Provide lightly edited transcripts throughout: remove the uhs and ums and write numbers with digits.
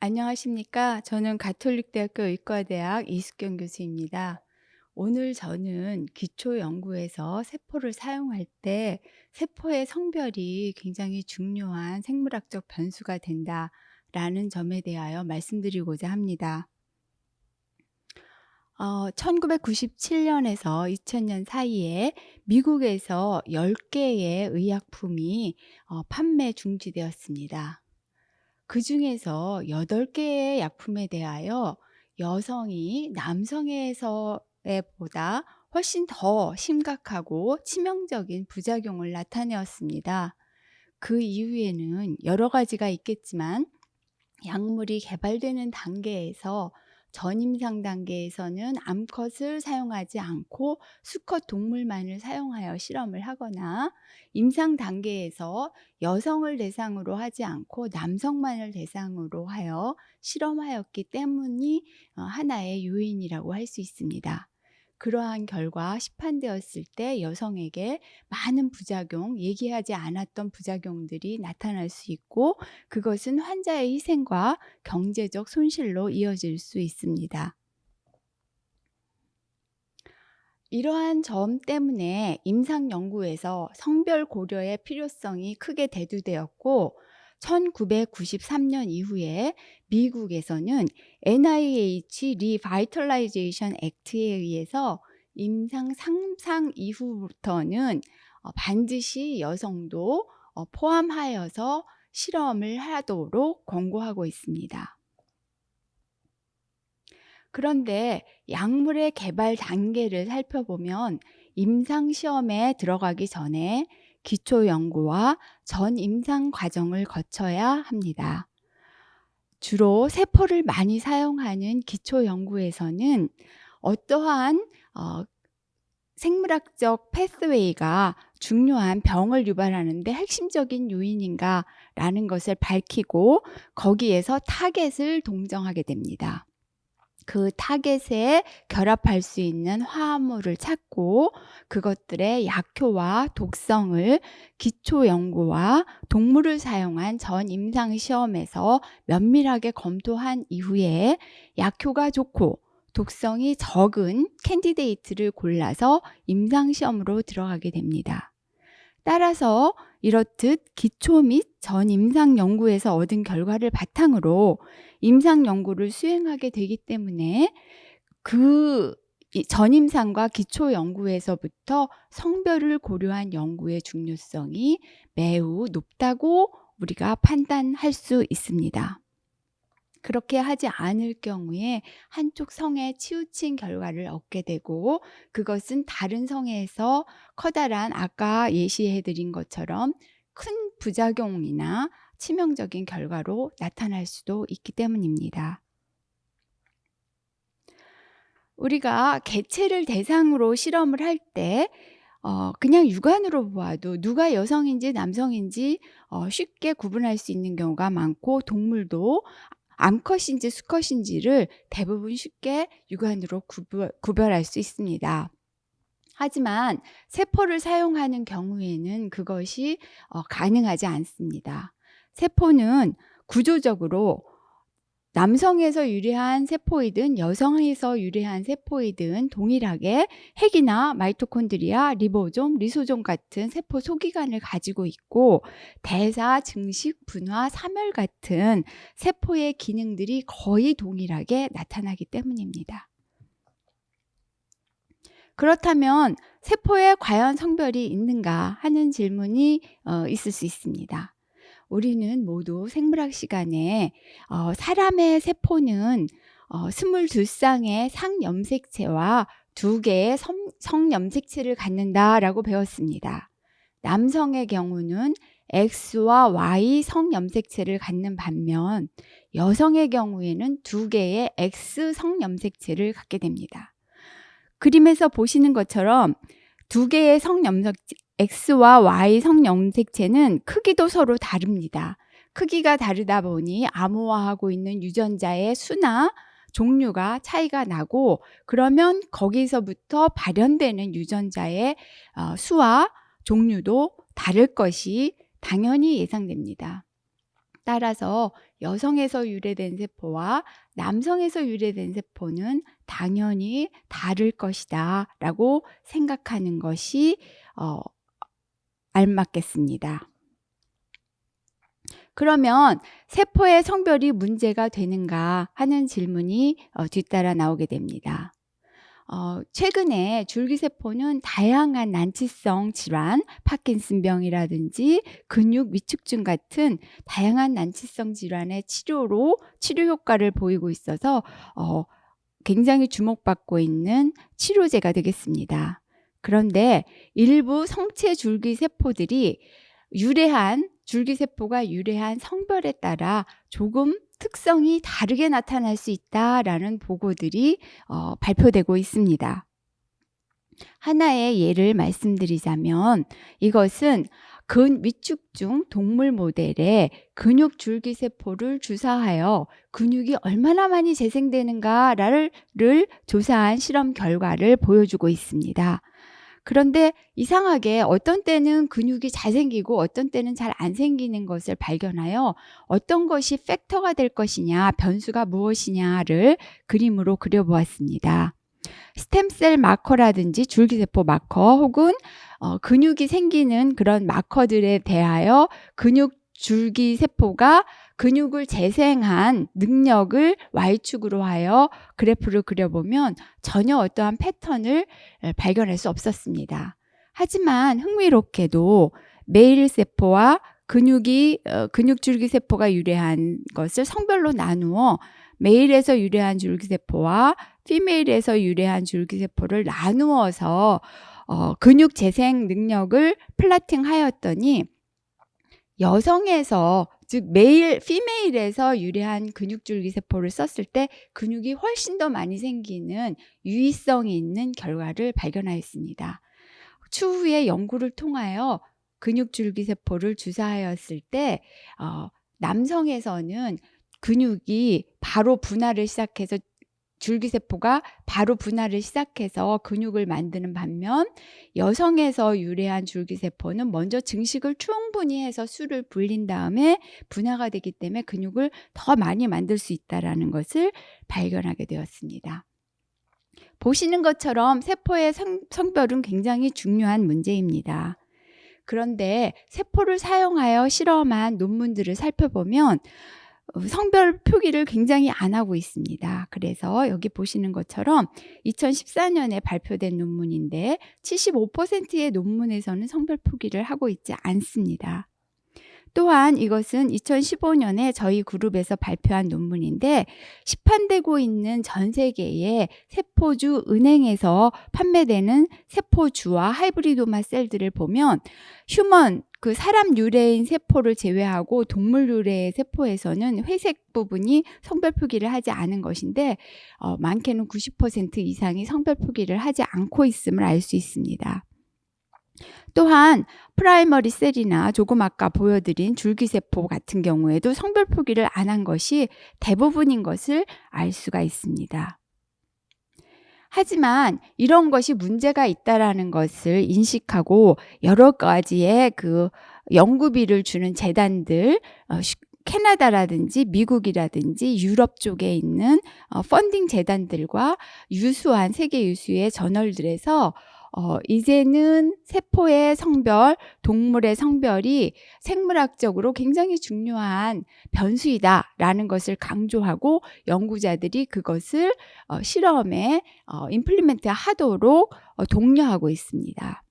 안녕하십니까. 저는 가톨릭대학교 의과대학 이숙경 교수입니다. 오늘 저는 기초연구에서 세포를 사용할 때 세포의 성별이 굉장히 중요한 생물학적 변수가 된다라는 점에 대하여 말씀드리고자 합니다. 1997년에서 2000년 사이에 미국에서 10개의 의약품이 판매 중지되었습니다. 그 중에서 8개의 약품에 대하여 여성이 남성에서에 보다 훨씬 더 심각하고 치명적인 부작용을 나타내었습니다. 그 이유에는 여러 가지가 있겠지만 약물이 개발되는 단계에서 전임상 단계에서는 암컷을 사용하지 않고 수컷 동물만을 사용하여 실험을 하거나 임상 단계에서 여성을 대상으로 하지 않고 남성만을 대상으로 하여 실험하였기 때문이 하나의 요인이라고 할 수 있습니다. 그러한 결과 시판되었을 때 여성에게 많은 부작용, 얘기하지 않았던 부작용들이 나타날 수 있고 그것은 환자의 희생과 경제적 손실로 이어질 수 있습니다. 이러한 점 때문에 임상 연구에서 성별 고려의 필요성이 크게 대두되었고 1993년 이후에 미국에서는 NIH Revitalization Act에 의해서 임상 3상 이후부터는 반드시 여성도 포함하여서 실험을 하도록 권고하고 있습니다. 그런데 약물의 개발 단계를 살펴보면 임상시험에 들어가기 전에 기초연구와 전임상 과정을 거쳐야 합니다. 주로 세포를 많이 사용하는 기초연구에서는 어떠한 생물학적 패스웨이가 중요한 병을 유발하는 데 핵심적인 요인인가라는 것을 밝히고 거기에서 타겟을 동정하게 됩니다. 그 타겟에 결합할 수 있는 화합물을 찾고 그것들의 약효와 독성을 기초 연구와 동물을 사용한 전 임상 시험에서 면밀하게 검토한 이후에 약효가 좋고 독성이 적은 캔디데이트를 골라서 임상 시험으로 들어가게 됩니다. 따라서 이렇듯 기초 및 전 임상 연구에서 얻은 결과를 바탕으로 임상 연구를 수행하게 되기 때문에 그 전임상과 기초 연구에서부터 성별을 고려한 연구의 중요성이 매우 높다고 우리가 판단할 수 있습니다. 그렇게 하지 않을 경우에 한쪽 성에 치우친 결과를 얻게 되고 그것은 다른 성에서 커다란 아까 예시해 드린 것처럼 큰 부작용이나 치명적인 결과로 나타날 수도 있기 때문입니다. 우리가 개체를 대상으로 실험을 할 때 그냥 육안으로 보아도 누가 여성인지 남성인지 쉽게 구분할 수 있는 경우가 많고 동물도 암컷인지 수컷인지를 대부분 쉽게 육안으로 구별할 수 있습니다. 하지만 세포를 사용하는 경우에는 그것이 가능하지 않습니다. 세포는 구조적으로 남성에서 유래한 세포이든 여성에서 유래한 세포이든 동일하게 핵이나 마이토콘드리아, 리보솜, 리소솜 같은 세포 소기관을 가지고 있고 대사, 증식, 분화, 사멸 같은 세포의 기능들이 거의 동일하게 나타나기 때문입니다. 그렇다면 세포에 과연 성별이 있는가 하는 질문이 있을 수 있습니다. 우리는 모두 생물학 시간에 사람의 세포는 22쌍의 상염색체와 2개의 성염색체를 갖는다라고 배웠습니다. 남성의 경우는 X와 Y 성염색체를 갖는 반면 여성의 경우에는 2개의 X 성염색체를 갖게 됩니다. 그림에서 보시는 것처럼 2개의 X와 Y 성염색체는 크기도 서로 다릅니다. 크기가 다르다 보니 암호화하고 있는 유전자의 수나 종류가 차이가 나고 그러면 거기서부터 발현되는 유전자의 수와 종류도 다를 것이 당연히 예상됩니다. 따라서 여성에서 유래된 세포와 남성에서 유래된 세포는 당연히 다를 것이다 라고 생각하는 것이 알맞겠습니다. 그러면 세포의 성별이 문제가 되는가 하는 질문이 뒤따라 나오게 됩니다. 최근에 줄기세포는 다양한 난치성 질환, 파킨슨병이라든지 근육 위축증 같은 다양한 난치성 질환의 치료 효과를 보이고 있어서 굉장히 주목받고 있는 치료제가 되겠습니다. 그런데 일부 성체 줄기세포들이 줄기세포가 유래한 성별에 따라 조금 특성이 다르게 나타날 수 있다라는 보고들이 발표되고 있습니다. 하나의 예를 말씀드리자면 이것은 근위축증 동물 모델에 근육 줄기세포를 주사하여 근육이 얼마나 많이 재생되는가를 조사한 실험 결과를 보여주고 있습니다. 그런데 이상하게 어떤 때는 근육이 잘 생기고 어떤 때는 잘 안 생기는 것을 발견하여 어떤 것이 팩터가 될 것이냐, 변수가 무엇이냐를 그림으로 그려보았습니다. 스템셀 마커라든지 줄기세포 마커 혹은 근육이 생기는 그런 마커들에 대하여 근육 줄기세포가 근육을 재생한 능력을 Y축으로 하여 그래프를 그려보면 전혀 어떠한 패턴을 발견할 수 없었습니다. 하지만 흥미롭게도 메일세포와 근육줄기세포가 유래한 것을 성별로 나누어 메일에서 유래한 줄기세포와 피메일에서 유래한 줄기세포를 나누어서 근육 재생 능력을 플라팅하였더니 여성에서 즉 피메일에서 유래한 근육줄기세포를 썼을 때 근육이 훨씬 더 많이 생기는 유의성이 있는 결과를 발견하였습니다. 추후에 연구를 통하여 근육줄기세포를 주사하였을 때 남성에서는 근육이 바로 분할을 시작해서 줄기세포가 바로 분할을 시작해서 근육을 만드는 반면 여성에서 유래한 줄기세포는 먼저 증식을 충분히 해서 수를 불린 다음에 분화가 되기 때문에 근육을 더 많이 만들 수 있다는 것을 발견하게 되었습니다. 보시는 것처럼 세포의 성별은 굉장히 중요한 문제입니다. 그런데 세포를 사용하여 실험한 논문들을 살펴보면 성별 표기를 굉장히 안 하고 있습니다. 그래서 여기 보시는 것처럼 2014년에 발표된 논문인데 75%의 논문에서는 성별 표기를 하고 있지 않습니다. 또한 이것은 2015년에 저희 그룹에서 발표한 논문인데 시판되고 있는 전 세계의 세포주 은행에서 판매되는 세포주와 하이브리도마 셀들을 보면 사람 유래인 세포를 제외하고 동물 유래의 세포에서는 회색 부분이 성별 표기를 하지 않은 것인데 많게는 90% 이상이 성별 표기를 하지 않고 있음을 알 수 있습니다. 또한 프라이머리 셀이나 조금 아까 보여드린 줄기세포 같은 경우에도 성별 표기를 안 한 것이 대부분인 것을 알 수가 있습니다. 하지만 이런 것이 문제가 있다라는 것을 인식하고 여러 가지의 연구비를 주는 재단들, 캐나다라든지 미국이라든지 유럽 쪽에 있는 펀딩 재단들과 세계 유수의 저널들에서 이제는 세포의 성별, 동물의 성별이 생물학적으로 굉장히 중요한 변수이다라는 것을 강조하고 연구자들이 그것을 실험에 임플리멘트 하도록 독려하고 있습니다.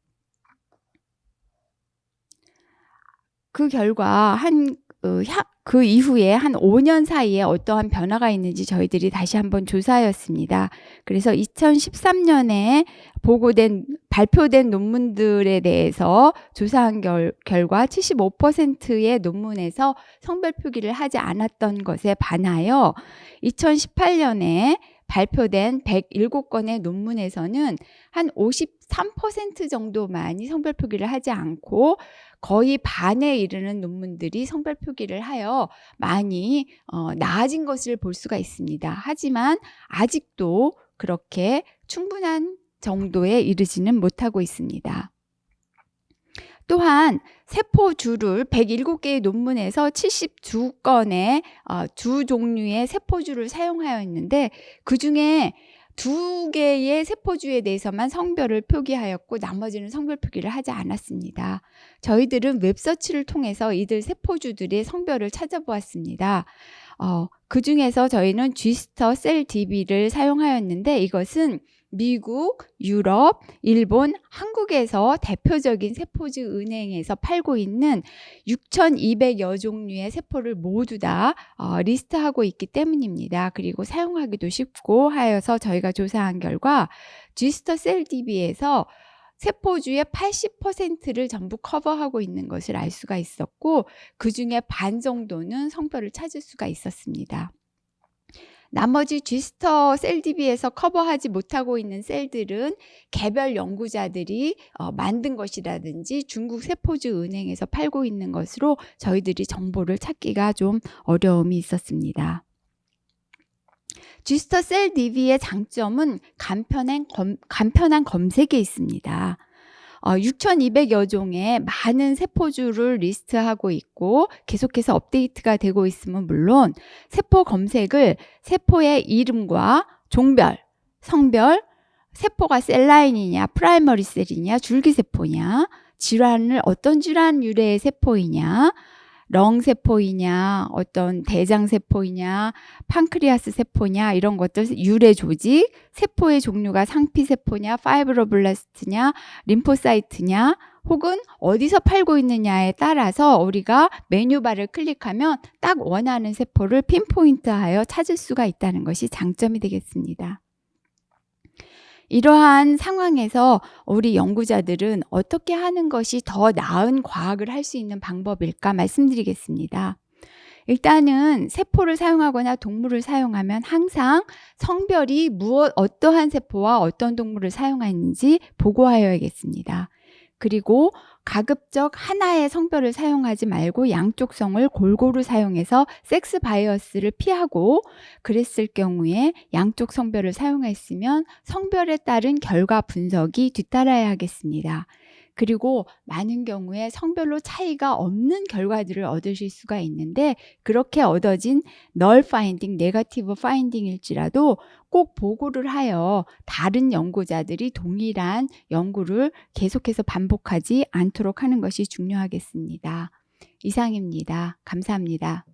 그 결과 그 이후에 한 5년 사이에 어떠한 변화가 있는지 저희들이 다시 한번 조사하였습니다. 그래서 2013년에 발표된 논문들에 대해서 조사한 결과 75%의 논문에서 성별 표기를 하지 않았던 것에 반하여 2018년에 발표된 107건의 논문에서는 한 53% 정도만이 성별 표기를 하지 않고 거의 반에 이르는 논문들이 성별 표기를 하여 많이 나아진 것을 볼 수가 있습니다. 하지만 아직도 그렇게 충분한 정도에 이르지는 못하고 있습니다. 또한 세포주를 107개의 논문에서 72건의 두 종류의 세포주를 사용하였는데 그중에 2개의 세포주에 대해서만 성별을 표기하였고 나머지는 성별 표기를 하지 않았습니다. 저희들은 웹서치를 통해서 이들 세포주들의 성별을 찾아보았습니다. 그중에서 저희는 Gster CellDB를 사용하였는데 이것은 미국, 유럽, 일본, 한국에서 대표적인 세포주 은행에서 팔고 있는 6,200여 종류의 세포를 모두 다 리스트하고 있기 때문입니다. 그리고 사용하기도 쉽고 하여서 저희가 조사한 결과 Gster CellDB에서 세포주의 80%를 전부 커버하고 있는 것을 알 수가 있었고 그중에 반 정도는 성별을 찾을 수가 있었습니다. 나머지 Gster CellDB에서 커버하지 못하고 있는 셀들은 개별 연구자들이 만든 것이라든지 중국 세포주 은행에서 팔고 있는 것으로 저희들이 정보를 찾기가 좀 어려움이 있었습니다. Gster CellDB의 장점은 간편한 검색에 있습니다. 6,200여 종의 많은 세포주를 리스트하고 있고 계속해서 업데이트가 되고 있으면 물론 세포 검색을 세포의 이름과 종별, 성별, 세포가 셀라인이냐, 프라이머리 셀이냐, 줄기세포냐, 질환을 어떤 질환 유래의 세포이냐, 렁세포이냐, 어떤 대장세포이냐, 판크리아스 세포냐 이런 것들, 유래 조직, 세포의 종류가 상피세포냐, 파이브로블라스트냐, 림포사이트냐 혹은 어디서 팔고 있느냐에 따라서 우리가 메뉴바를 클릭하면 딱 원하는 세포를 핀포인트하여 찾을 수가 있다는 것이 장점이 되겠습니다. 이러한 상황에서 우리 연구자들은 어떻게 하는 것이 더 나은 과학을 할 수 있는 방법일까 말씀드리겠습니다. 일단은 세포를 사용하거나 동물을 사용하면 항상 성별이 어떠한 세포와 어떤 동물을 사용하는지 보고하여야겠습니다. 그리고 가급적 하나의 성별을 사용하지 말고 양쪽성을 골고루 사용해서 섹스 바이어스를 피하고 그랬을 경우에 양쪽 성별을 사용했으면 성별에 따른 결과 분석이 뒤따라야 하겠습니다. 그리고 많은 경우에 성별로 차이가 없는 결과들을 얻으실 수가 있는데 그렇게 얻어진 널 파인딩, 네거티브 파인딩일지라도 꼭 보고를 하여 다른 연구자들이 동일한 연구를 계속해서 반복하지 않도록 하는 것이 중요하겠습니다. 이상입니다. 감사합니다.